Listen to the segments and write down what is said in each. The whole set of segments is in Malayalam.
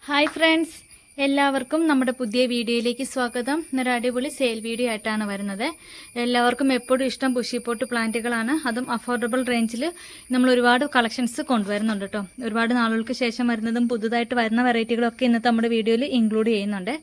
ഹായ് ഫ്രണ്ട്സ്, എല്ലാവർക്കും നമ്മുടെ പുതിയ വീഡിയോയിലേക്ക് സ്വാഗതം. ഇന്നൊരു അടിപൊളി സെയിൽ വീഡിയോ ആയിട്ടാണ് വരുന്നത്. എല്ലാവർക്കും എപ്പോഴും ഇഷ്ടം ബുഷിപ്പോട്ട് പ്ലാന്റുകളാണ്. അതും അഫോർഡബിൾ റേഞ്ചിൽ നമ്മൾ ഒരുപാട് കളക്ഷൻസ് കൊണ്ടുവരുന്നുണ്ട് കേട്ടോ. ഒരുപാട് നാളുകൾക്ക് ശേഷം വരുന്നതും പുതുതായിട്ട് വരുന്ന വെറൈറ്റികളൊക്കെ ഇന്നത്തെ നമ്മുടെ വീഡിയോയിൽ ഇൻക്ലൂഡ് ചെയ്യുന്നുണ്ട്.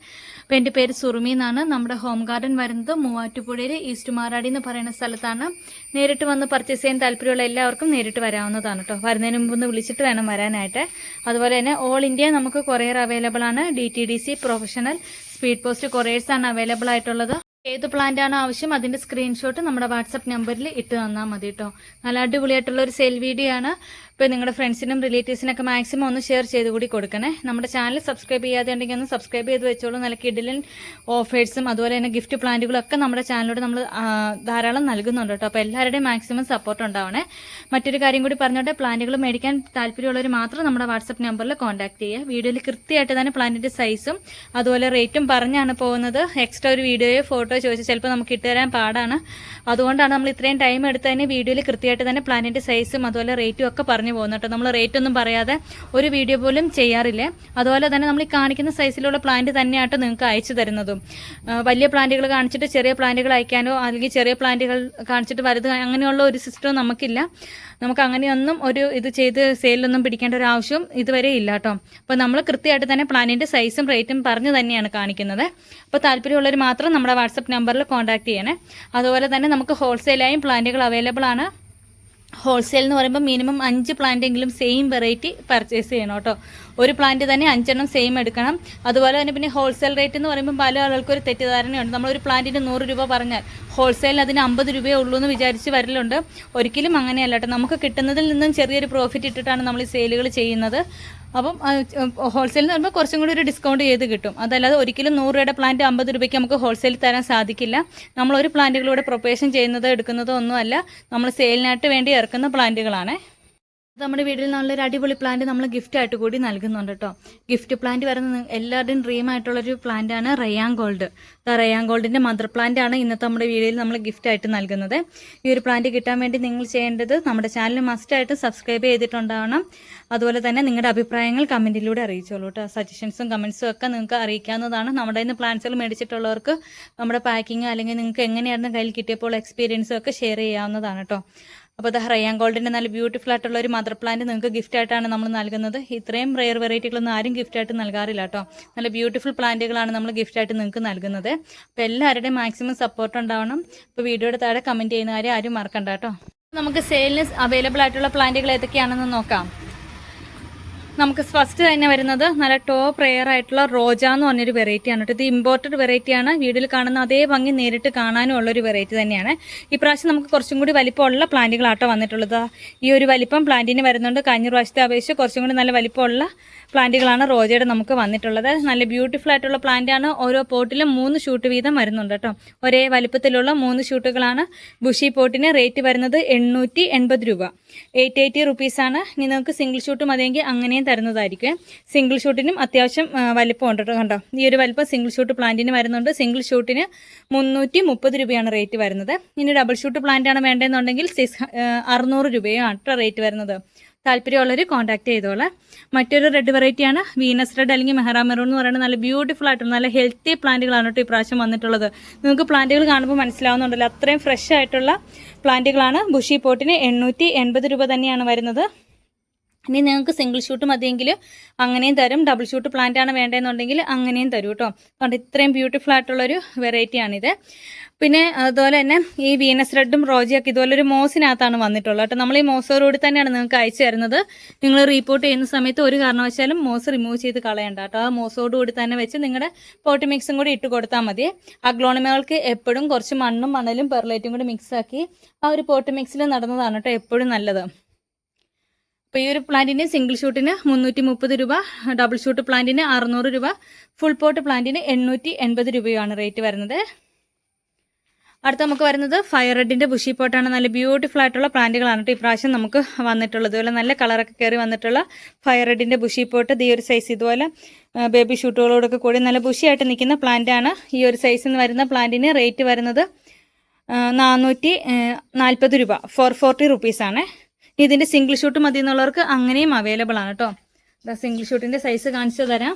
അപ്പോൾ എൻ്റെ പേര് സുറുമി എന്നാണ്. നമ്മുടെ ഹോം ഗാർഡൻ വരുന്നത് മൂവാറ്റുപുഴയിൽ ഈസ്റ്റ് മാറാടി എന്ന് പറയുന്ന സ്ഥലത്താണ്. നേരിട്ട് വന്ന് പർച്ചേസ് ചെയ്യാൻ താല്പര്യമുള്ള എല്ലാവർക്കും നേരിട്ട് വരാവുന്നതാണ് കേട്ടോ. വരുന്നതിന് മുമ്പ് ഒന്ന് വിളിച്ചിട്ട് വേണം വരാനായിട്ട്. അതുപോലെ തന്നെ ഓൾ ഇന്ത്യ നമുക്ക് കൊറിയർ അവൈലബിൾ ആണ്. DTDC professional speed post couriers ആണ് അവൈലബിൾ ആയിട്ടുള്ളത്. ഏത് പ്ലാന്റ് ആണ് ആവശ്യം അതിന്റെ സ്ക്രീൻഷോട്ട് നമ്മുടെ വാട്സപ്പ് നമ്പറിൽ ഇട്ട് തന്നാൽ മതി കേട്ടോ. നല്ല അടിപൊളിയായിട്ടുള്ള ഒരു സെയിൽ വീഡിയോ ആണ്. ഇപ്പോൾ നിങ്ങളുടെ ഫ്രണ്ട്സിനും റിലേറ്റീവ്സിനൊക്കെ മാക്സിമം ഒന്ന് ഷെയർ ചെയ്ത് കൂടി കൊടുക്കണേ. നമ്മുടെ ചാനൽ സബ്സ്ക്രൈബ് ചെയ്യാതെ ഉണ്ടെങ്കിൽ ഒന്ന് സബ്സ്ക്രൈബ് ചെയ്ത് വെച്ചോളൂ. നല്ല കിഡിലൻ ഓഫേഴ്സും അതുപോലെ തന്നെ ഗിഫ്റ്റ് പ്ലാന്റുകളൊക്കെ നമ്മുടെ ചാനലിലൂടെ നമ്മൾ ധാരാളം നൽകുന്നുണ്ട് കേട്ടോ. അപ്പോൾ എല്ലാവരുടെയും മാക്സിമം സപ്പോർട്ട് ഉണ്ടാവണേ. മറ്റൊരു കാര്യം കൂടി പറഞ്ഞോട്ടെ, പ്ലാന്റുകൾ മേടിക്കാൻ താല്പര്യമുള്ളവർ മാത്രം നമ്മുടെ വാട്സപ്പ് നമ്പറിൽ കോൺടാക്ട് ചെയ്യുക. വീഡിയോയിൽ കൃത്യമായിട്ട് തന്നെ പ്ലാന്റിന്റെ സൈസും അതുപോലെ റേറ്റും പറഞ്ഞാണ് പോകുന്നത്. എക്സ്ട്രാ ഒരു വീഡിയോയോ ഫോട്ടോ ചോദിച്ചാൽ ചിലപ്പോൾ നമുക്ക് ഇട്ടുതരാൻ പാടാണ്. അതുകൊണ്ടാണ് നമ്മൾ ഇത്രയും ടൈം എടുത്ത് തന്നെ വീഡിയോയിൽ കൃത്യമായിട്ട് തന്നെ പ്ലാന്റിന്റെ സൈസും അതുപോലെ റേറ്റും ഒക്കെ പറഞ്ഞു പോകുന്നു കേട്ടോ. നമ്മൾ റേറ്റ് ഒന്നും പറയാതെ ഒരു വീഡിയോ പോലും ചെയ്യാറില്ലേ. അതുപോലെ തന്നെ നമ്മൾ ഈ കാണിക്കുന്ന സൈസിലുള്ള പ്ലാന്റ് തന്നെയായിട്ട് നിങ്ങൾക്ക് അയച്ചു തരുന്നതും. വലിയ പ്ലാന്റുകൾ കാണിച്ചിട്ട് ചെറിയ പ്ലാന്റുകൾ അയക്കാനോ അല്ലെങ്കിൽ ചെറിയ പ്ലാന്റുകൾ കാണിച്ചിട്ട് വലുത് അങ്ങനെയുള്ള ഒരു സിസ്റ്റം നമുക്കില്ല. നമുക്ക് അങ്ങനെയൊന്നും ഒരു ഇത് ചെയ്ത് സെയിലൊന്നും പിടിക്കേണ്ട ഒരു ആവശ്യം ഇതുവരെ ഇല്ല കേട്ടോ. അപ്പോൾ നമ്മൾ കൃത്യമായിട്ട് തന്നെ പ്ലാന്റിന്റെ സൈസും റേറ്റും പറഞ്ഞു തന്നെയാണ് കാണിക്കുന്നത്. അപ്പോൾ താല്പര്യമുള്ളവർ മാത്രം നമ്മുടെ വാട്സപ്പ് നമ്പറിൽ കോൺടാക്ട് ചെയ്യണേ. അതുപോലെ തന്നെ നമുക്ക് ഹോൾസെയിലായും പ്ലാന്റുകൾ അവൈലബിൾ ആണ്. ഹോൾസെയിൽ എന്ന് പറയുമ്പോൾ മിനിമം 5 പ്ലാന്റെങ്കിലും സെയിം വെറൈറ്റി പർച്ചേസ് ചെയ്യണം കേട്ടോ. ഒരു പ്ലാന്റ് തന്നെ 5 എണ്ണം സെയിം എടുക്കണം. അതുപോലെ തന്നെ പിന്നെ ഹോൾസെയിൽ റേറ്റ് എന്ന് പറയുമ്പോൾ പല ആളുകൾക്കും ഒരു തെറ്റിദ്ധാരണയുണ്ട്. നമ്മളൊരു പ്ലാന്റിന് 100 രൂപ പറഞ്ഞാൽ ഹോൾസെയിലിന് അതിന് 50 രൂപയേ ഉള്ളൂ എന്ന് വിചാരിച്ച് വരലുണ്ട്. ഒരിക്കലും അങ്ങനെയല്ല കേട്ടോ. നമുക്ക് കിട്ടുന്നതിൽ നിന്നും ചെറിയൊരു പ്രോഫിറ്റ് ഇട്ടിട്ടാണ് നമ്മൾ ഈ സെയിലുകൾ ചെയ്യുന്നത്. അപ്പം ഹോൾസെയിൽ എന്ന് പറയുമ്പോൾ കുറച്ചും കൂടി ഒരു ഡിസ്കൗണ്ട് ചെയ്ത് കിട്ടും. അതല്ലാതെ ഒരിക്കലും 100 രൂപയുടെ പ്ലാന്റ് 50 രൂപയ്ക്ക് നമുക്ക് ഹോൾസെയിൽ തരാൻ സാധിക്കില്ല. നമ്മളൊരു പ്ലാന്റുകളിലൂടെ പ്രൊപ്പറേഷൻ ചെയ്യുന്നതോ എടുക്കുന്നതോ ഒന്നുമല്ല. നമ്മൾ സെയിലിനായിട്ട് വേണ്ടി ഇറക്കുന്ന പ്ലാന്റുകളാണ്. നമ്മുടെ വീട്ടിൽ നല്ലൊരു അടിപൊളി പ്ലാന്റ് നമ്മൾ ഗിഫ്റ്റ് ആയിട്ട് കൂടി നൽകുന്നുണ്ട് കേട്ടോ. ഗിഫ്റ്റ് പ്ലാന്റ് വരുന്ന എല്ലാവരുടെയും ഡ്രീം ആയിട്ടുള്ളൊരു പ്ലാന്റ് ആണ് റയാൻ ഗോൾഡ്. റയാൻ ഗോൾഡിന്റെ മദർ പ്ലാന്റ് ആണ് ഇന്നത്തെ നമ്മുടെ വീഡിയോയിൽ നമ്മൾ ഗിഫ്റ്റ് ആയിട്ട് നൽകുന്നത്. ഈ ഒരു പ്ലാന്റ് കിട്ടാൻ വേണ്ടി നിങ്ങൾ ചെയ്യേണ്ടത് നമ്മുടെ ചാനൽ മസ്റ്റായിട്ട് സബ്സ്ക്രൈബ് ചെയ്തിട്ടുണ്ടാവണം. അതുപോലെ തന്നെ നിങ്ങളുടെ അഭിപ്രായങ്ങൾ കമന്റിലൂടെ അറിയിച്ചോളൂ കേട്ടോ. സജഷൻസും കമന്റ്സും ഒക്കെ നിങ്ങൾക്ക് അറിയിക്കാവുന്നതാണ്. നമ്മുടെ ഇന്ന് പ്ലാന്റ്സുകൾ മേടിച്ചിട്ടുള്ളവർക്ക് നമ്മുടെ പാക്കിങ് അല്ലെങ്കിൽ നിങ്ങൾക്ക് എങ്ങനെയായിരുന്നു കയ്യിൽ കിട്ടിയപ്പോൾ എക്സ്പീരിയൻസും ഒക്കെ ഷെയർ ചെയ്യാവുന്നതാണ് കേട്ടോ. അപ്പോൾ അത് റയാൻ ഗോൾഡിൻ്റെ നല്ല ബ്യൂട്ടിഫുൾ ആയിട്ടുള്ള ഒരു മദർ പ്ലാന്റ് നിങ്ങൾക്ക് ഗിഫ്റ്റ് ആയിട്ടാണ് നമ്മൾ നൽകുന്നത്. ഇത്രയും റെയർ വെറൈറ്റികളൊന്നും ആരും ഗിഫ്റ്റ് ആയിട്ട് നൽകാറില്ല കേട്ടോ. നല്ല ബ്യൂട്ടിഫുൾ പ്ലാന്റുകളാണ് നമ്മൾ ഗിഫ്റ്റ് ആയിട്ട് നിങ്ങൾക്ക് നൽകുന്നത്. അപ്പോൾ എല്ലാവരുടെയും മാക്സിമം സപ്പോർട്ട് ഉണ്ടാവണം. ഇപ്പോൾ വീഡിയോയുടെ താഴെ കമൻറ്റ് ചെയ്യുന്ന കാര്യം ആരും മറക്കണ്ട കേട്ടോ. നമുക്ക് സെയിലിന് അവൈലബിൾ ആയിട്ടുള്ള പ്ലാന്റുകൾ ഏതൊക്കെയാണെന്ന് നോക്കാം. നമുക്ക് ഫസ്റ്റ് തന്നെ വരുന്നത് നല്ല ടോപ്പ് റെയർ ആയിട്ടുള്ള റോജ എന്ന് പറഞ്ഞൊരു വെറൈറ്റിയാണ് കേട്ടോ. ഇത് ഇമ്പോർട്ടഡ് വെറൈറ്റിയാണ്. വീഡിയോയിൽ കാണുന്ന അതേ ഭംഗി നേരിട്ട് കാണാനും ഉള്ളൊരു വെറൈറ്റി തന്നെയാണ്. ഇപ്രാവശ്യം നമുക്ക് കുറച്ചും കൂടി വലിപ്പമുള്ള പ്ലാന്റുകളാട്ടോ വന്നിട്ടുള്ളത്. ഈ ഒരു വലിപ്പം പ്ലാന്റിന് വരുന്നുണ്ട്. കഴിഞ്ഞ പ്രാവശ്യത്തെ അപേക്ഷിച്ച് കുറച്ചും കൂടി നല്ല വലിപ്പമുള്ള പ്ലാന്റുകളാണ് റോജയുടെ നമുക്ക് വന്നിട്ടുള്ളത്. നല്ല ബ്യൂട്ടിഫുൾ ആയിട്ടുള്ള പ്ലാന്റാണ്. ഓരോ പോട്ടിലും 3 ഷൂട്ട് വീതം വരുന്നുണ്ട് കേട്ടോ. ഒരേ വലിപ്പത്തിലുള്ള 3 ഷൂട്ടുകളാണ്. ബുഷി പോട്ടിന് റേറ്റ് വരുന്നത് 880 രൂപ, 880 റുപ്പീസാണ്. ഇനി നിങ്ങൾക്ക് സിംഗിൾ ഷൂട്ട് മതിയെങ്കിൽ അങ്ങനെയും തരുന്നതായിരിക്കും. സിംഗിൾ ഷൂട്ടിനും അത്യാവശ്യം വലിപ്പം ഉണ്ട് കേട്ടോ. കണ്ടോ, ഈ ഒരു വലിപ്പം സിംഗിൾ ഷൂട്ട് പ്ലാന്റിന് വരുന്നുണ്ട്. സിംഗിൾ ഷൂട്ടിന് 330 രൂപയാണ് റേറ്റ് വരുന്നത്. ഇനി ഡബിൾ ഷൂട്ട് പ്ലാന്റ് ആണ് വേണ്ടതെന്നുണ്ടെങ്കിൽ 600 രൂപയാണ് കേട്ടോ റേറ്റ് വരുന്നത്. താല്പര്യമുള്ളവർ കോൺടാക്ട് ചെയ്തോളാം. മറ്റൊരു റെഡ് വെറൈറ്റിയാണ് വീനസ് റെഡ് അല്ലെങ്കിൽ മെഹ്റാ മെറൂൺ എന്ന് പറയുന്നത്. നല്ല ബ്യൂട്ടിഫുൾ ആയിട്ടുള്ള നല്ല ഹെൽത്തി പ്ലാന്റുകളാണ് കേട്ടോ ഈ പ്രാവശ്യം വന്നിട്ടുള്ളത്. നിങ്ങൾക്ക് പ്ലാന്റുകൾ കാണുമ്പോൾ മനസ്സിലാവുന്നുണ്ടല്ലോ, അത്രയും ഫ്രഷ് ആയിട്ടുള്ള പ്ലാന്റുകളാണ്. ബുഷി പോട്ടിന് 880 രൂപ തന്നെയാണ് വരുന്നത്. ഇനി നിങ്ങൾക്ക് സിംഗിൾ ഷൂട്ട് മതിയെങ്കിൽ അങ്ങനെയും തരും. ഡബിൾ ഷൂട്ട് പ്ലാന്റ് ആണ് വേണ്ടതെന്നുണ്ടെങ്കിൽ അങ്ങനെയും തരും കേട്ടോ. അതുകൊണ്ട് ഇത്രയും ബ്യൂട്ടിഫുൾ ആയിട്ടുള്ളൊരു വെറൈറ്റിയാണിത്. പിന്നെ അതുപോലെ തന്നെ ഈ വീനസ് റെഡും റോജിയൊക്കെ ഇതുപോലെ ഒരു മോസിനകത്താണ് വന്നിട്ടുള്ളത് കേട്ടോ. നമ്മൾ ഈ മോസോടുകൂടി തന്നെയാണ് നിങ്ങൾക്ക് അയച്ചു തരുന്നത്. നിങ്ങൾ റിപ്പോർട്ട് ചെയ്യുന്ന സമയത്ത് ഒരു കാരണവശാലും മോസ് റിമൂവ് ചെയ്ത് കളയണ്ട കേട്ടോ. ആ മോസോടുകൂടി തന്നെ വെച്ച് നിങ്ങളുടെ പോട്ടി മിക്സും കൂടി ഇട്ട് കൊടുത്താൽ മതി. അഗ്ലോണിമകൾക്ക് എപ്പോഴും കുറച്ച് മണ്ണും മണലും പെർലൈറ്റും കൂടി മിക്സാക്കി ആ ഒരു പോട്ടി മിക്സിൽ നടന്നതാണ് കേട്ടോ എപ്പോഴും നല്ലത്. അപ്പോൾ ഈ ഒരു പ്ലാന്റിന് സിംഗിൾ ഷൂട്ടിന് 330 രൂപ, ഡബിൾ ഷൂട്ട് പ്ലാന്റിന് 600 രൂപ, ഫുൾ പോട്ട് പ്ലാന്റിന് 880 രൂപയാണ് റേറ്റ് വരുന്നത്. അടുത്ത നമുക്ക് വരുന്നത് ഫയർ റെഡിൻ്റെ ബുഷി പോട്ടാണ്. നല്ല ബ്യൂട്ടിഫുൾ ആയിട്ടുള്ള പ്ലാന്റുകളാണ് കേട്ടോ ഇപ്രാവശ്യം നമുക്ക് വന്നിട്ടുള്ളത്. ഇതുപോലെ നല്ല കളറൊക്കെ കയറി വന്നിട്ടുള്ള ഫയർ റെഡിൻ്റെ ബുഷി പോട്ട്. ഈ ഒരു സൈസ് ഇതുപോലെ ബേബി ഷൂട്ടുകളോടൊക്കെ കൂടി നല്ല ബുഷിയായിട്ട് നിൽക്കുന്ന പ്ലാന്റാണ്. ഈ ഒരു സൈസിൽ നിന്ന് വരുന്ന പ്ലാന്റിന് റേറ്റ് വരുന്നത് 440 രൂപ, 440 റുപ്പീസാണ്. ഇതിൻ്റെ സിംഗിൾ ഷൂട്ട് മതി എന്നുള്ളവർക്ക് അങ്ങനെയും അവൈലബിൾ ആണ് കേട്ടോ. സിംഗിൾ ഷൂട്ടിൻ്റെ സൈസ് കാണിച്ചു തരാം.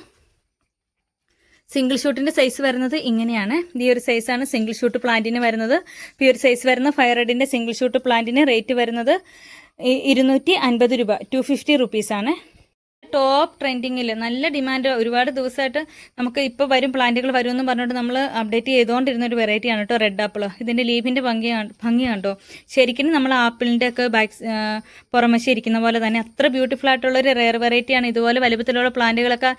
സിംഗിൾ ഷൂട്ടിൻ്റെ സൈസ് വരുന്നത് ഇങ്ങനെയാണ്. ഈ ഒരു സൈസാണ് സിംഗിൾ ഷൂട്ട് പ്ലാന്റിന് വരുന്നത്. ഈ ഒരു സൈസ് വരുന്ന ഫയർ റെഡിൻ്റെ സിംഗിൾ ഷൂട്ട് പ്ലാന്റിന് റേറ്റ് വരുന്നത് 250 രൂപ, 250 റുപ്പീസാണ്. ടോപ്പ് ട്രെൻഡിങ്ങിൽ നല്ല ഡിമാൻഡ് ഒരുപാട് ദിവസമായിട്ട് നമുക്ക് ഇപ്പോൾ വരും പ്ലാന്റുകൾ വരുമെന്ന് പറഞ്ഞിട്ട് നമ്മൾ അപ്ഡേറ്റ് ചെയ്തുകൊണ്ടിരുന്ന ഒരു വെറൈറ്റിയാണ് കേട്ടോ റെഡ് ആപ്പിൾ. ഇതിൻ്റെ ലീഫിൻ്റെ ഭംഗി കണ്ടോ, ശരിക്കും നമ്മൾ ആപ്പിളിൻ്റെ ഒക്കെ പുറമശി ഇരിക്കുന്ന പോലെ തന്നെ അത്ര ബ്യൂട്ടിഫുൾ ആയിട്ടുള്ളൊരു റെയർ വെറൈറ്റിയാണ്. ഇതുപോലെ വലുപ്പത്തിലുള്ള പ്ലാന്റുകളൊക്കെ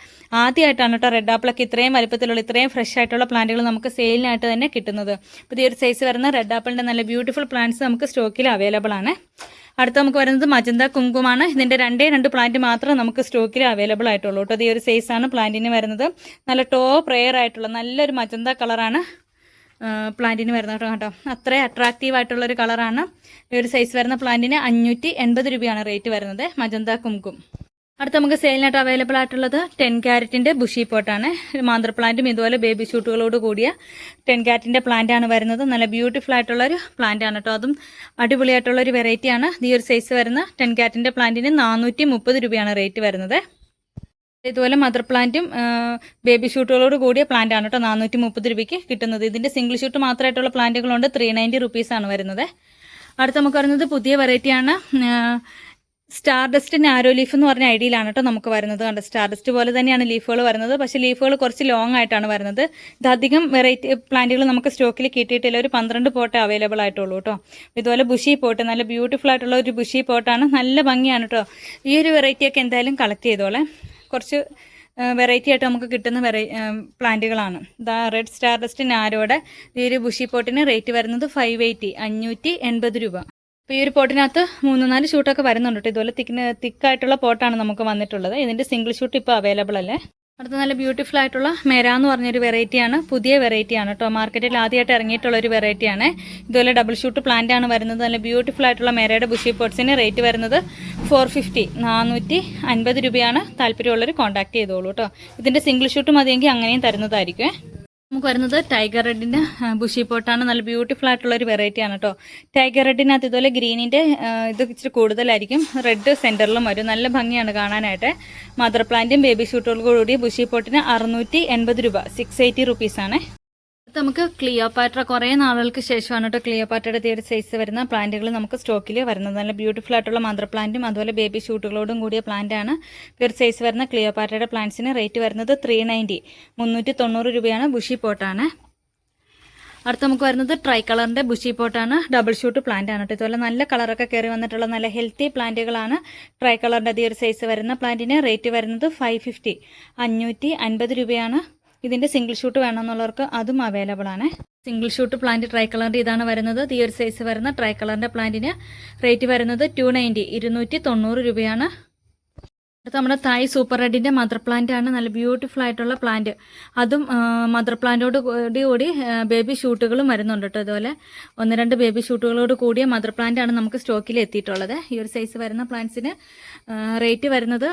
ആദ്യമായിട്ടാണ് കേട്ടോ റെഡ് ആപ്പിളൊക്കെ ഇത്രയും വലുപ്പത്തിലുള്ള ഇത്രയും ഫ്രഷ് ആയിട്ടുള്ള പ്ലാന്റുകൾ നമുക്ക് സെയിലിനായിട്ട് തന്നെ കിട്ടുന്നത്. അപ്പോൾ ഈ ഒരു സൈസ് വരുന്ന റെഡ് ആപ്പിളിൻ്റെ നല്ല ബ്യൂട്ടിഫുൾ പ്ലാന്റ്സ് നമുക്ക് സ്റ്റോക്കിൽ അവൈലബിൾ ആണ്. അടുത്ത നമുക്ക് വരുന്നത് മജന്ത കുങ്കുമാണ്. ഇതിൻ്റെ 2 പ്ലാന്റ് മാത്രമേ നമുക്ക് സ്റ്റോക്കിൽ അവൈലബിൾ ആയിട്ടുള്ളൂ കേട്ടോ. ഈ ഒരു സൈസാണ് പ്ലാന്റിന് വരുന്നത്. നല്ല ടോപ്പ് റെയർ ആയിട്ടുള്ള നല്ലൊരു മജന്ത കളറാണ് പ്ലാന്റിന് വരുന്നത് കേട്ടോ. അത്രയും അട്രാക്റ്റീവ് ആയിട്ടുള്ളൊരു കളറാണ്. ഈ ഒരു സൈസ് വരുന്ന പ്ലാന്റിന് 580 രൂപയാണ് റേറ്റ് വരുന്നത്, മജന്ത കുങ്കും. അടുത്ത നമുക്ക് സെയിലിനായിട്ട് അവൈലബിൾ ആയിട്ടുള്ളത് 10 ക്യാരറ്റിൻ്റെ ബുഷി പോട്ടാണ്. മാന്തർ പ്ലാന്റും ഇതുപോലെ ബേബി ഷൂട്ടുകളോട് കൂടിയ 10 ക്യാരറ്റിൻ്റെ പ്ലാന്റാണ് വരുന്നത്. നല്ല ബ്യൂട്ടിഫുൾ ആയിട്ടുള്ളൊരു പ്ലാന്റാണ് കേട്ടോ. അതും അടിപൊളിയായിട്ടുള്ളൊരു വെറൈറ്റിയാണ്. ഈ ഒരു സൈസ് വരുന്ന 10 ക്യാരറ്റിൻ്റെ പ്ലാന്റിന് 430 രൂപയാണ് റേറ്റ് വരുന്നത്. ഇതുപോലെ മദർ പ്ലാന്റും ബേബി ഷൂട്ടുകളോട് കൂടിയ പ്ലാന്റാണ് കേട്ടോ 430 രൂപയ്ക്ക് കിട്ടുന്നത്. ഇതിൻ്റെ സിംഗിൾ ഷൂട്ട് മാത്രമായിട്ടുള്ള പ്ലാന്റുകളുണ്ട്, 390 റുപ്പീസാണ് വരുന്നത്. അടുത്ത നമുക്ക് വരുന്നത് പുതിയ വെറൈറ്റിയാണ്. സ്റ്റാർ ഡസ്റ്റ് നാരോ ലീഫ് എന്ന് പറഞ്ഞ ഐഡിയയിലാണ് കേട്ടോ നമുക്ക് വരുന്നത്. കണ്ടോ, സ്റ്റാർ ഡസ്റ്റ് പോലെ തന്നെയാണ് ലീഫുകൾ വരുന്നത്, പക്ഷേ ലീഫുകൾ കുറച്ച് ലോങ് ആയിട്ടാണ് വരുന്നത്. ഇതധികം വെറൈറ്റി പ്ലാന്റുകൾ നമുക്ക് സ്റ്റോക്കിൽ കിട്ടിയിട്ടില്ല. ഒരു 12 പോട്ടേ അവൈലബിൾ ആയിട്ടുള്ളൂ കേട്ടോ. ഇതുപോലെ ബുഷി പോട്ട്, നല്ല ബ്യൂട്ടിഫുൾ ആയിട്ടുള്ള ഒരു ബുഷി പോട്ടാണ്, നല്ല ഭംഗിയാണ് കേട്ടോ. ഈ ഒരു വെറൈറ്റിയൊക്കെ എന്തായാലും കളക്ട് ചെയ്തോളെ. കുറച്ച് വെറൈറ്റി ആയിട്ട് നമുക്ക് കിട്ടുന്ന പ്ലാന്റുകളാണ്. റെഡ് സ്റ്റാർ ഡസ്റ്റ് നാരോയുടെ ഈ ഒരു ബുഷി പോട്ടിന് റേറ്റ് വരുന്നത് 580 രൂപ. അപ്പോൾ ഈ ഒരു പോട്ടിനകത്ത് 3-4 ഷൂട്ടൊക്കെ വരുന്നുണ്ട് കേട്ടോ. ഇതുപോലെ തിക്കായിട്ടുള്ള പോട്ടാണ് നമുക്ക് വന്നിട്ടുള്ളത്. ഇതിൻ്റെ സിംഗിൾ ഷൂട്ട് ഇപ്പോൾ അവൈലബിൾ അല്ലേ. അടുത്ത നല്ല ബ്യൂട്ടിഫുൾ ആയിട്ടുള്ള മെര എന്ന് പറഞ്ഞൊരു വെറൈറ്റിയാണ്, പുതിയ വെറൈറ്റിയാണ് കേട്ടോ. മാർക്കറ്റിൽ ആദ്യമായിട്ട് ഇറങ്ങിയിട്ടുള്ള ഒരു വെറൈറ്റിയാണ്. ഇതുപോലെ ഡബിൾ ഷൂട്ട് പ്ലാന്റ് ആണ് വരുന്നത്. നല്ല ബ്യൂട്ടിഫുൾ ആയിട്ടുള്ള മെരയുടെ ബുഷി പോട്ട്സിന് റേറ്റ് വരുന്നത് 450 രൂപയാണ്. താല്പര്യമുള്ളവർ കോൺടാക്ട് ചെയ്തോളൂ കേട്ടോ. ഇതിൻ്റെ സിംഗിൾ ഷൂട്ട് മതിയെങ്കിൽ അങ്ങനെയും തരുന്നതായിരിക്കും. നമുക്ക് വരുന്നത് ടൈഗർ റെഡിൻ്റെ ബുഷി പോട്ടാണ്. നല്ല ബ്യൂട്ടിഫുൾ ആയിട്ടുള്ള ഒരു വെറൈറ്റിയാണ് കേട്ടോ. ടൈഗർ റെഡിനകത്ത് ഇതുപോലെ ഗ്രീനിൻ്റെ ഇത് ഇച്ചിരി കൂടുതലായിരിക്കും, റെഡ് സെൻറ്ററിലും വരും. നല്ല ഭംഗിയാണ് കാണാനായിട്ട്. മദർ പ്ലാന്റും ബേബി ഷൂട്ടുകളോടുകൂടി ബുഷി പോട്ടിന് 680 രൂപ, 680 റുപ്പീസാണ്. നമുക്ക് ക്ലിയോപാട്ര കുറേ നാളുകൾക്ക് ശേഷമാണ് കേട്ടോ ക്ലിയോപാട്രയുടെ ഒരു സൈസ് വരുന്ന പ്ലാന്റുകൾ നമുക്ക് സ്റ്റോക്കിൽ വരുന്നത്. നല്ല ബ്യൂട്ടിഫുൾ ആയിട്ടുള്ള മദർ പ്ലാന്റും അതുപോലെ ബേബി ഷൂട്ടുകളോടും കൂടിയ പ്ലാന്റാണ്. ഒരു സൈസ് വരുന്ന ക്ലിയോപാട്രയുടെ പ്ലാന്റ്സിന് റേറ്റ് വരുന്നത് 390 രൂപയാണ്. ബുഷി പോട്ടാണ്. അടുത്ത നമുക്ക് വരുന്നത് ട്രൈ കളറിൻ്റെ ബുഷി പോട്ടാണ്. ഡബിൾ ഷൂട്ട് പ്ലാന്റ് ആണ് കേട്ടോ. ഇതുപോലെ നല്ല കളറൊക്കെ കയറി വന്നിട്ടുള്ള നല്ല ഹെൽത്തി പ്ലാന്റുകളാണ്. ട്രൈ കളറിൻ്റെ ഈ ഒരു സൈസ് വരുന്ന പ്ലാന്റിന് റേറ്റ് വരുന്നത് 550 രൂപയാണ്. ഇതിൻ്റെ സിംഗിൾ ഷൂട്ട് വേണമെന്നുള്ളവർക്ക് അതും അവൈലബിൾ ആണ്. സിംഗിൾ ഷൂട്ട് പ്ലാന്റ് ട്രൈ കളറിൻ്റെ ഇതാണ് വരുന്നത്. ഈ ഒരു സൈസ് വരുന്ന ട്രൈ കളറിൻ്റെ പ്ലാന്റിന് റേറ്റ് വരുന്നത് 290 രൂപയാണ്. അടുത്ത നമ്മുടെ തായ് സൂപ്പർ റെഡിൻ്റെ മദർ പ്ലാന്റ് ആണ്. നല്ല ബ്യൂട്ടിഫുൾ ആയിട്ടുള്ള പ്ലാന്റ്. അതും മദർ പ്ലാന്റോട് കൂടി ബേബി ഷൂട്ടുകളും വരുന്നുണ്ട് കേട്ടോ. ഇതുപോലെ 1-2 ബേബി ഷൂട്ടുകളോട് കൂടിയ മദർ പ്ലാന്റ് ആണ് നമുക്ക് സ്റ്റോക്കിൽ എത്തിയിട്ടുള്ളത്. ഈ ഒരു സൈസ് വരുന്ന പ്ലാന്റ്സിന് റേറ്റ് വരുന്നത്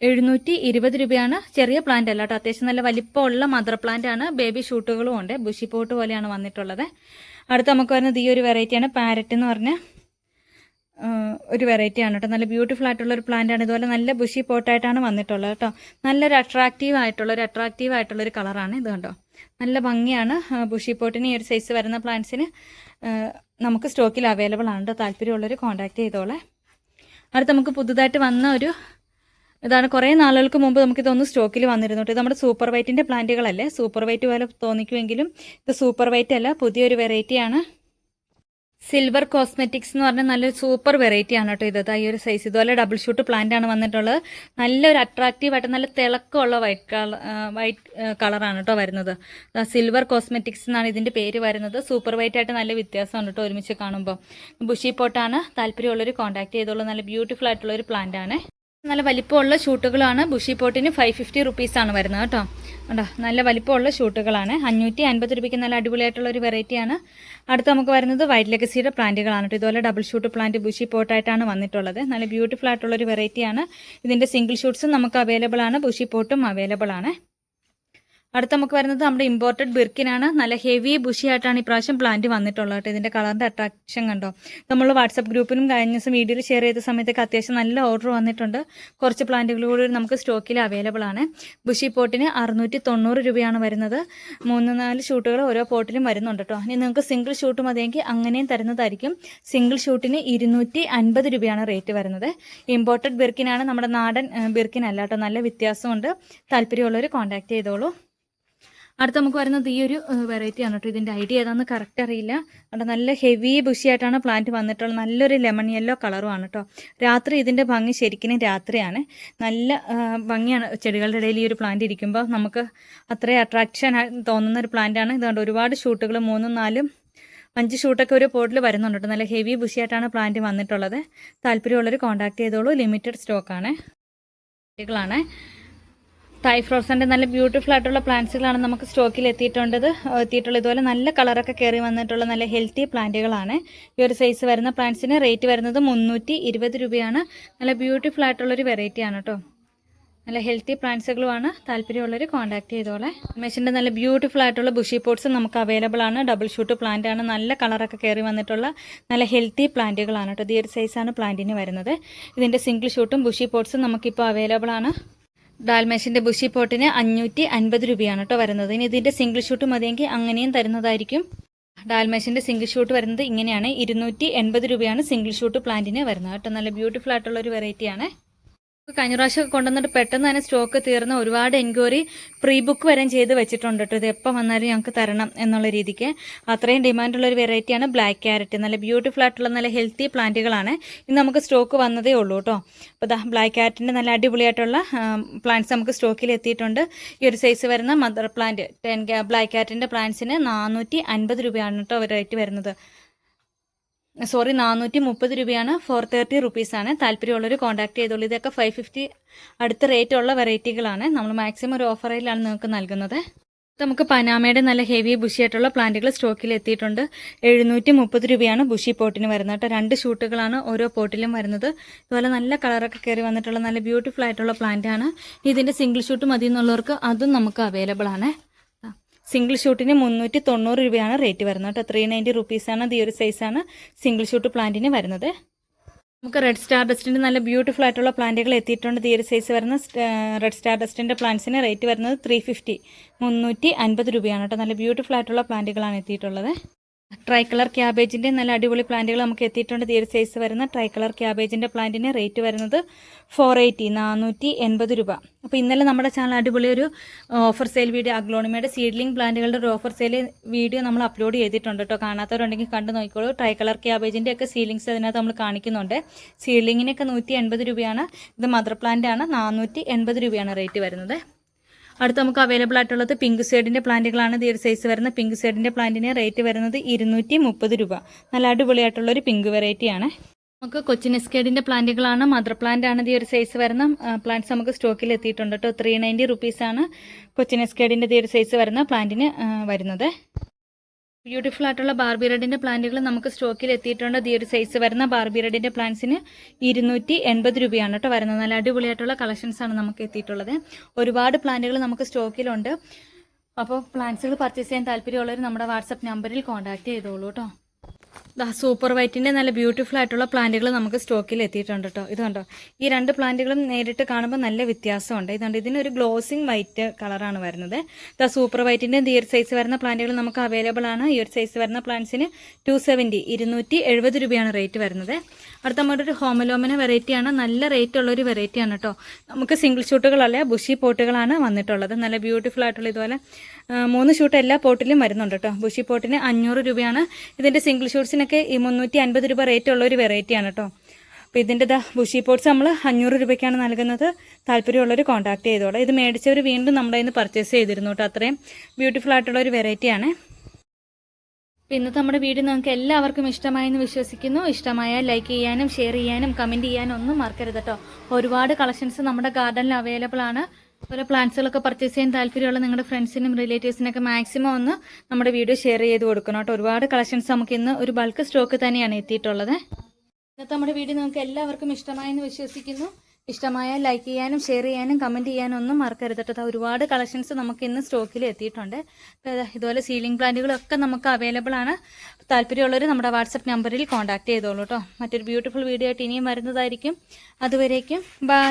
720 രൂപയാണ്. ചെറിയ പ്ലാന്റ് അല്ല കേട്ടോ, അത്യാവശ്യം നല്ല വലിപ്പമുള്ള മദർ പ്ലാന്റ് ആണ്. ബേബി ഷൂട്ടുകളും ഉണ്ട്. ബുഷി പോട്ട് പോലെയാണ് വന്നിട്ടുള്ളത്. അടുത്ത് നമുക്ക് വരുന്നത് ഈ ഒരു വെറൈറ്റിയാണ്. പാരറ്റ് എന്ന് പറഞ്ഞ ഒരു വെറൈറ്റിയാണ് കേട്ടോ. നല്ല ബ്യൂട്ടിഫുൾ ആയിട്ടുള്ള ഒരു പ്ലാന്റ് ആണ്. ഇതുപോലെ നല്ല ബുഷി പോട്ടായിട്ടാണ് വന്നിട്ടുള്ളത് കേട്ടോ. നല്ലൊരു അട്രാക്റ്റീവ് ആയിട്ടുള്ളൊരു കളറാണ് ഇത് കണ്ടോ. നല്ല ഭംഗിയാണ്. ബുഷി പോട്ടിന് ഈ ഒരു സൈസ് വരുന്ന പ്ലാന്റ്സിന് നമുക്ക് സ്റ്റോക്കിൽ അവൈലബിൾ ആണ് കേട്ടോ. താല്പര്യമുള്ളവർ കോൺടാക്ട് ചെയ്തോളെ. അടുത്ത് നമുക്ക് പുതുതായിട്ട് വന്ന ഒരു ഇതാണ്. കുറേ നാളുകൾക്ക് മുമ്പ് നമുക്കിതൊന്ന് സ്റ്റോക്കിൽ വന്നിരുന്നു. ഇത് നമ്മുടെ സൂപ്പർ വൈറ്റിൻ്റെ പ്ലാന്റുകളല്ലേ. സൂപ്പർ വൈറ്റ് പോലെ തോന്നിക്കുമെങ്കിലും ഇത് സൂപ്പർ വൈറ്റ് അല്ല, പുതിയൊരു വെറൈറ്റിയാണ്. സിൽവർ കോസ്മെറ്റിക്സ് എന്ന് പറഞ്ഞാൽ നല്ലൊരു സൂപ്പർ വെറൈറ്റിയാണ് കേട്ടോ. ഇത് ഈ ഒരു സൈസ് ഇതുപോലെ ഡബിൾ ഷൂട്ട് പ്ലാന്റ് ആണ് വന്നിട്ടുള്ളത്. നല്ലൊരു അട്രാക്റ്റീവായിട്ട് നല്ല തിളക്കമുള്ള വൈറ്റ് കളറാണ് കേട്ടോ വരുന്നത്. സിൽവർ കോസ്മെറ്റിക്സ് എന്നാണ് ഇതിൻ്റെ പേര് വരുന്നത്. സൂപ്പർ വൈറ്റ് ആയിട്ട് നല്ല വ്യത്യാസമാണ് കേട്ടോ ഒരുമിച്ച് കാണുമ്പോൾ. ബുഷി പോട്ടാണ്. താല്പര്യമുള്ളവർ കോൺടാക്ട് ചെയ്തോളൂ. നല്ല ബ്യൂട്ടിഫുൾ ആയിട്ടുള്ളൊരു പ്ലാന്റ് ആണ്. നല്ല വലിപ്പമുള്ള ഷൂട്ടുകളാണ്. ബുഷി പോട്ടിന് 550 റുപ്പീസാണ് വരുന്നത് കേട്ടോ. കേട്ടോ നല്ല വലിപ്പമുള്ള ഷൂട്ടുകളാണ്. 550 രൂപയ്ക്ക് നല്ല അടിപൊളിയായിട്ടുള്ള ഒരു വെറൈറ്റിയാണ്. അടുത്ത് നമുക്ക് വരുന്നത് വൈറ്റ് ലെഗസിയുടെ പ്ലാന്റുകളാണ് കേട്ടോ. ഇതുപോലെ ഡബിൾ ഷൂട്ട് പ്ലാന്റ് ബുഷി പോട്ടായിട്ടാണ് വന്നിട്ടുള്ളത്. നല്ല ബ്യൂട്ടിഫുൾ ആയിട്ടുള്ളൊരു വെറൈറ്റിയാണ്. ഇതിൻ്റെ സിംഗിൾ ഷൂട്ട്സും നമുക്ക് അവൈലബിൾ ആണ്. ബുഷി പോട്ടും അവൈലബിൾ ആണ്. അടുത്ത നമുക്ക് വരുന്നത് നമ്മുടെ ഇമ്പോർട്ടഡ് ബിർക്കിനാണ്. നല്ല ഹെവി ബുഷി ആയിട്ടാണ് ഇപ്രാവശ്യം പ്ലാന്റ് വന്നിട്ടുള്ളത് കേട്ടോ. ഇതിൻ്റെ കളറിൻ്റെ അട്രാക്ഷൻ കണ്ടോ. നമ്മൾ വാട്സപ്പ് ഗ്രൂപ്പിലും കഴിഞ്ഞ ദിവസം വീഡിയോയിൽ ഷെയർ ചെയ്ത സമയത്തൊക്കെ അത്യാവശ്യം നല്ല ഓർഡർ വന്നിട്ടുണ്ട്. കുറച്ച് പ്ലാന്റുകൾ കൂടി നമുക്ക് സ്റ്റോക്കിൽ അവൈലബിൾ ആണ്. ബുഷി പോട്ടിന് 690 രൂപയാണ് വരുന്നത്. 3-4 ഷൂട്ടുകൾ ഓരോ പോട്ടിലും വരുന്നുണ്ട് കേട്ടോ. ഇനി നിങ്ങൾക്ക് സിംഗിൾ ഷൂട്ട് മതിയെങ്കിൽ അങ്ങനെയും തരുന്നതായിരിക്കും. സിംഗിൾ ഷൂട്ടിന് 250 രൂപയാണ് റേറ്റ് വരുന്നത്. ഇമ്പോർട്ടഡ് ബിർക്കിനാണ്, നമ്മുടെ നാടൻ ബിർക്കിനല്ല കേട്ടോ. നല്ല വ്യത്യാസമുണ്ട്. താല്പര്യമുള്ളവർ കോൺടാക്ട് ചെയ്തോളൂ. അടുത്ത നമുക്ക് വരുന്നത് ഈ ഒരു വെറൈറ്റി ആണ് കേട്ടോ. ഇതിൻ്റെ ഐഡിയ ഏതാണെന്ന് കറക്റ്റ് അറിയില്ല. അവിടെ നല്ല ഹെവി ബുഷിയായിട്ടാണ് പ്ലാന്റ് വന്നിട്ടുള്ളത്. നല്ലൊരു ലെമൺ യെല്ലോ കളറുമാണ് കേട്ടോ. രാത്രി ഇതിൻ്റെ ഭംഗി ശരിക്കും രാത്രിയാണ്. നല്ല ഭംഗിയാണ് ചെടികളുടെ ഇടയിൽ ഈ ഒരു പ്ലാന്റ് ഇരിക്കുമ്പോൾ. നമുക്ക് അത്രയും അട്രാക്ഷൻ തോന്നുന്ന ഒരു പ്ലാന്റാണ്. ഇതുകൊണ്ട് ഒരുപാട് ഷൂട്ടുകൾ 3-4-5 ഷൂട്ടൊക്കെ ഒരു പോട്ടിൽ വരുന്നുണ്ട് കേട്ടോ. നല്ല ഹെവി ബുഷിയായിട്ടാണ് പ്ലാന്റ് വന്നിട്ടുള്ളത്. താല്പര്യമുള്ളവർ കോൺടാക്ട് ചെയ്തോളൂ. ലിമിറ്റഡ് സ്റ്റോക്കാണ്. ാണ് തൈ ഫ്രോസൻ്റെ നല്ല ബ്യൂട്ടിഫുൾ ആയിട്ടുള്ള പ്ലാന്റ്സുകളാണ് നമുക്ക് സ്റ്റോക്കിൽ എത്തിയിട്ടുള്ളത്. ഇതുപോലെ നല്ല കളറൊക്കെ കയറി വന്നിട്ടുള്ള നല്ല ഹെൽത്തി പ്ലാന്റുകളാണ്. ഈ ഒരു സൈസ് വരുന്ന പ്ലാന്റ്സിന് റേറ്റ് വരുന്നത് 320 രൂപയാണ്. നല്ല ബ്യൂട്ടിഫുൾ ആയിട്ടുള്ളൊരു വെറൈറ്റിയാണ് കേട്ടോ. നല്ല ഹെൽത്തി പ്ലാന്റ്സുകളുമാണ്. താല്പര്യമുള്ളവർ കോൺടാക്ട് ചെയ്തോളെ. മെഷീൻ്റെ നല്ല ബ്യൂട്ടിഫുൾ ആയിട്ടുള്ള ബുഷി പോട്ട്സ് നമുക്ക് അവൈലബിൾ ആണ്. ഡബിൾ ഷൂട്ട് പ്ലാന്റ് ആണ്. നല്ല കളറൊക്കെ കയറി വന്നിട്ടുള്ള നല്ല ഹെൽത്തി പ്ലാന്റുകളാണ് കേട്ടോ. ഈ ഒരു സൈസാണ് പ്ലാന്റിന് വരുന്നത്. ഇതിൻ്റെ സിംഗിൾ ഷൂട്ടും ബുഷി പോട്ട്സും നമുക്കിപ്പോൾ അവൈലബിൾ ആണ്. ഡാൽമേഷിൻ്റെ ബുഷി പോട്ടിന് 550 രൂപയാണ് കേട്ടോ വരുന്നത്. ഇനി ഇതിൻ്റെ സിംഗിൾ ഷൂട്ട് മതിയെങ്കിൽ അങ്ങനെയും തരുന്നതായിരിക്കും. ഡാൽമേഷിൻ്റെ സിംഗിൾ ഷൂട്ട് വരുന്നത് ഇങ്ങനെയാണ്. 280 രൂപയാണ് സിംഗിൾ ഷൂട്ട് പ്ലാന്റിന് വരുന്നത് കേട്ടോ. നല്ല ബ്യൂട്ടിഫുൾ ആയിട്ടുള്ളൊരു വെറൈറ്റിയാണ്. കഴിഞ്ഞ പ്രാവശ്യം കൊണ്ടുവന്നിട്ട് പെട്ടെന്ന് തന്നെ സ്റ്റോക്ക് തീർന്ന ഒരുപാട് എൻക്വയറി പ്രീ ബുക്ക് വരെ ചെയ്ത് വെച്ചിട്ടുണ്ട് കേട്ടോ. ഇത് എപ്പോൾ വന്നാലും ഞങ്ങൾക്ക് തരണം എന്നുള്ള രീതിക്ക് അത്രയും ഡിമാൻഡുള്ള ഒരു വെറൈറ്റിയാണ് ബ്ലാക്ക് ക്യാരറ്റ്. നല്ല ബ്യൂട്ടിഫുൾ ആയിട്ടുള്ള നല്ല ഹെൽത്തി പ്ലാന്റുകളാണ്. ഇന്ന് നമുക്ക് സ്റ്റോക്ക് വന്നതേ ഉള്ളൂ കേട്ടോ. അപ്പോൾ ദാ ബ്ലാക്ക് ക്യാരറ്റിൻ്റെ നല്ല അടിപൊളിയായിട്ടുള്ള പ്ലാന്റ്സ് നമുക്ക് സ്റ്റോക്കിൽ എത്തിയിട്ടുണ്ട്. ഈ ഒരു സൈസ് വരുന്ന മദർ പ്ലാന്റ് ബ്ലാക്ക് ക്യാരറ്റിൻ്റെ പ്ലാന്റ്സിന് 450 രൂപയാണ് കേട്ടോ റേറ്റ് വരുന്നത്. 430 രൂപയാണ്. 430 റുപ്പീസാണ്. താല്പര്യമുള്ളവർ കോൺടാക്ട് ചെയ്തോളൂ. ഇതൊക്കെ 550 അടുത്ത റേറ്റ് ഉള്ള വെറൈറ്റികളാണ്. നമ്മൾ മാക്സിമം ഒരു ഓഫർ റേറ്റിലാണ് നിങ്ങൾക്ക് നൽകുന്നത്. നമുക്ക് പനാമയുടെ നല്ല ഹെവി ബുഷിയായിട്ടുള്ള പ്ലാന്റുകൾ സ്റ്റോക്കിൽ എത്തിയിട്ടുണ്ട്. 730 രൂപയാണ് ബുഷി പോട്ടിന് വരുന്നത് കേട്ടോ. 2 ഷൂട്ടുകളാണ് ഓരോ പോട്ടിലും വരുന്നത്. ഇതുപോലെ നല്ല കളറൊക്കെ കയറി വന്നിട്ടുള്ള നല്ല ബ്യൂട്ടിഫുൾ ആയിട്ടുള്ള പ്ലാന്റ് ആണ്. ഇതിൻ്റെ സിംഗിൾ ഷൂട്ട് മതി എന്നുള്ളവർക്ക് അതും നമുക്ക് അവൈലബിൾ ആണ്. സിംഗിൾ ഷൂട്ടിന് 390 രൂപയാണ് റേറ്റ് വരുന്നത് കേട്ടോ. 390 റുപ്പീസാണ്. ഈ ഒരു സൈസാണ് സിംഗിൾ ഷൂട്ട് പ്ലാന്റിന് വരുന്നത്. നമുക്ക് റെഡ് സ്റ്റാർ ഡസ്റ്റിൻ്റെ നല്ല ബ്യൂട്ടിഫുൾ ആയിട്ടുള്ള പ്ലാന്റുകൾ എത്തിയിട്ടുണ്ട്. ഈ ഒരു സൈസ് വരുന്ന റെഡ് സ്റ്റാർ ഡസ്റ്റിൻ്റെ പ്ലാന്റ്സിന് റേറ്റ് വരുന്നത് 350 രൂപയാണ് കേട്ടോ. നല്ല ബ്യൂട്ടിഫുൾ ആയിട്ടുള്ള പ്ലാന്റുകളാണ് എത്തിയിട്ടുള്ളത്. ട്രൈ കളർ ക്യാബേജിൻ്റെ നല്ല അടിപൊളി പ്ലാന്റുകൾ നമുക്ക് എത്തിയിട്ടുണ്ട്. ഈ ഒരു സൈസ് വരുന്ന ട്രൈ കളർ ക്യാബേജിൻ്റെ പ്ലാന്റിന് റേറ്റ് വരുന്നത് 480 രൂപ. അപ്പോൾ ഇന്നലെ നമ്മുടെ ചാനൽ അടിപൊളി ഒരു ഓഫർ സെയിൽ വീഡിയോ അഗ്ലോണിമയുടെ സീഡ്ലിംഗ് പ്ലാന്റുകളുടെ ഒരു ഓഫർ സെയിൽ വീഡിയോ നമ്മൾ അപ്ലോഡ് ചെയ്തിട്ടുണ്ട് കേട്ടോ. കാണാത്തവരുണ്ടെങ്കിൽ കണ്ടു നോക്കിക്കോളൂ. ട്രൈ കളർ ക്യാബേജിൻ്റെ ഒക്കെ സീലിങ്സ് അതിനകത്ത് നമ്മൾ കാണിക്കുന്നുണ്ട്. സീഡ്ലിങ്ങിനൊക്കെ 180 രൂപയാണ്. ഇത് മദർ പ്ലാന്റ് ആണ്. 480 രൂപയാണ് റേറ്റ് വരുന്നത്. അടുത്ത് നമുക്ക് അവൈലബിൾ ആയിട്ടുള്ളത് പിങ്ക് സൈഡിൻ്റെ പ്ലാന്റുകളാണ്. ഈ ഒരു സൈസ് വരുന്ന പിങ്ക് സൈഡിൻ്റെ പ്ലാന്റിന് റേറ്റ് വരുന്നത് 230 രൂപ. നല്ല അടിപൊളിയായിട്ടുള്ളൊരു പിങ്ക് വെറൈറ്റിയാണ്. നമുക്ക് കൊച്ചിൻ എസ്കേഡിൻ്റെ പ്ലാന്റുകളാണ്. മദർ പ്ലാന്റ് ആണ്. ഈ ഒരു സൈസ് വരുന്ന പ്ലാന്റ്സ് നമുക്ക് സ്റ്റോക്കിൽ എത്തിയിട്ടുണ്ട് കേട്ടോ. 390 റുപ്പീസാണ് കൊച്ചിൻ എസ്കേഡിൻ്റെ ഈ ഒരു സൈസ് വരുന്ന പ്ലാന്റിന് വരുന്നത്. ബ്യൂട്ടിഫുൾ ആയിട്ടുള്ള ബാർബി റെഡിൻ്റെ പ്ലാന്റുകൾ നമുക്ക് സ്റ്റോക്കിൽ എത്തിയിട്ടുണ്ട്. ഈ ഒരു സൈസ് വരുന്ന ബാർബി റെഡിൻ്റെ പ്ലാന്റ്സിന് 280 രൂപയാണ് കേട്ടോ വരുന്നത്. നല്ല അടിപൊളിയായിട്ടുള്ള കളക്ഷൻസാണ് നമുക്ക് എത്തിയിട്ടുള്ളത്. ഒരുപാട് പ്ലാന്റുകൾ നമുക്ക് സ്റ്റോക്കിലുണ്ട്. അപ്പോൾ പ്ലാന്റ്സുകൾ പർച്ചേസ് ചെയ്യാൻ താല്പര്യമുള്ളവർ നമ്മുടെ വാട്സപ്പ് നമ്പറിൽ കോൺടാക്ട് ചെയ്തോളൂ കേട്ടോ. സൂപ്പർ വൈറ്റിൻ്റെ നല്ല ബ്യൂട്ടിഫുൾ ആയിട്ടുള്ള പ്ലാന്റുകൾ നമുക്ക് സ്റ്റോക്കിൽ എത്തിയിട്ടുണ്ട് കേട്ടോ. ഇതുണ്ടോ, ഈ 2 പ്ലാന്റുകളും നേരിട്ട് കാണുമ്പോൾ നല്ല വ്യത്യാസമുണ്ട്. ഇതുണ്ട്, ഇതിനൊരു ഗ്ലോസിങ് വൈറ്റ് കളറാണ് വരുന്നത്. സൂപ്പർ വൈറ്റിൻ്റെ ഈ ഒരു സൈസ് വരുന്ന പ്ലാന്റുകൾ നമുക്ക് അവൈലബിൾ ആണ്. ഈ ഒരു സൈസ് വരുന്ന പ്ലാന്റ്സിന് 270 രൂപയാണ് റേറ്റ് വരുന്നത്. അടുത്ത നമ്മുടെ ഒരു ഹോമലോമന വെറൈറ്റിയാണ്. നല്ല റേറ്റ് ഉള്ളൊരു വെറൈറ്റിയാണ് കേട്ടോ. നമുക്ക് സിംഗിൾ ഷൂട്ടുകളല്ല, ബുഷി പോട്ടുകളാണ് വന്നിട്ടുള്ളത്. നല്ല ബ്യൂട്ടിഫുൾ ആയിട്ടുള്ള ഇതുപോലെ 3 ഷൂട്ട് എല്ലാ പോട്ടിലും വരുന്നുണ്ട് കേട്ടോ. ബുഷി പോട്ടിന് 500 രൂപയാണ്. ഇതിൻ്റെ സിംഗിൾ ഷൂട്ട്സിനൊക്കെ ഈ 350 രൂപ റേറ്റ് ഉള്ളൊരു വെറൈറ്റിയാണ് കേട്ടോ. അപ്പോൾ ഇതിൻ്റെ ബുഷി പോട്ട്സ് നമ്മൾ 500 രൂപയ്ക്കാണ് നൽകുന്നത്. താല്പര്യമുള്ളവർ കോൺടാക്ട് ചെയ്തോളാം. ഇത് മേടിച്ചവർ വീണ്ടും നമ്മുടെ കയ്യിൽ നിന്ന് പർച്ചേസ് ചെയ്തിരുന്നു കേട്ടോ. അത്രയും ബ്യൂട്ടിഫുൾ ആയിട്ടുള്ളൊരു വെറൈറ്റിയാണ്. അപ്പോൾ ഇന്നത്തെ നമ്മുടെ വീഡിയോ നിങ്ങൾക്ക് എല്ലാവർക്കും ഇഷ്ടമായെന്ന് വിശ്വസിക്കുന്നു. ഇഷ്ടമായാൽ ലൈക്ക് ചെയ്യാനും ഷെയർ ചെയ്യാനും കമൻറ്റ് ചെയ്യാനും ഒന്നും മറക്കരുത് കേട്ടോ. ഒരുപാട് കളക്ഷൻസ് നമ്മുടെ ഗാർഡനിൽ അവൈലബിൾ ആണ്. അതുപോലെ പ്ലാന്റ്സുകളൊക്കെ പർച്ചേസ് ചെയ്യാൻ താല്പര്യമുള്ള നിങ്ങളുടെ ഫ്രണ്ട്സിനും റിലേറ്റീവ്സിനൊക്കെ മാക്സിമം ഒന്ന് നമ്മുടെ വീഡിയോ ഷെയർ ചെയ്ത് കൊടുക്കണം കേട്ടോ. ഒരുപാട് കളക്ഷൻസ് നമുക്ക് ഇന്ന് ഒരു ബൾക്ക് സ്റ്റോക്ക് തന്നെയാണ് എത്തിയിട്ടുള്ളത്. ഇന്നത്തെ നമ്മുടെ വീഡിയോ നിങ്ങൾക്ക് എല്ലാവർക്കും ഇഷ്ടമായെന്ന് വിശ്വസിക്കുന്നു. ഇഷ്ടമായാൽ ലൈക്ക് ചെയ്യാനും ഷെയർ ചെയ്യാനും കമൻറ്റ് ചെയ്യാനും ഒന്നും മറക്കരുത് കേട്ടോ. ഒരുപാട് കളക്ഷൻസ് നമുക്ക് ഇന്ന് സ്റ്റോക്കിൽ എത്തിയിട്ടുണ്ട്. ഇതുപോലെ സീലിംഗ് പ്ലാന്റുകളൊക്കെ നമുക്ക് അവൈലബിൾ ആണ്. താല്പര്യമുള്ളവർ നമ്മുടെ വാട്സപ്പ് നമ്പറിൽ കോൺടാക്ട് ചെയ്തോളൂ കേട്ടോ. മറ്റൊരു ബ്യൂട്ടിഫുൾ വീഡിയോ ആയിട്ട് ഇനിയും വരുന്നതായിരിക്കും. അതുവരേക്കും ബൈ.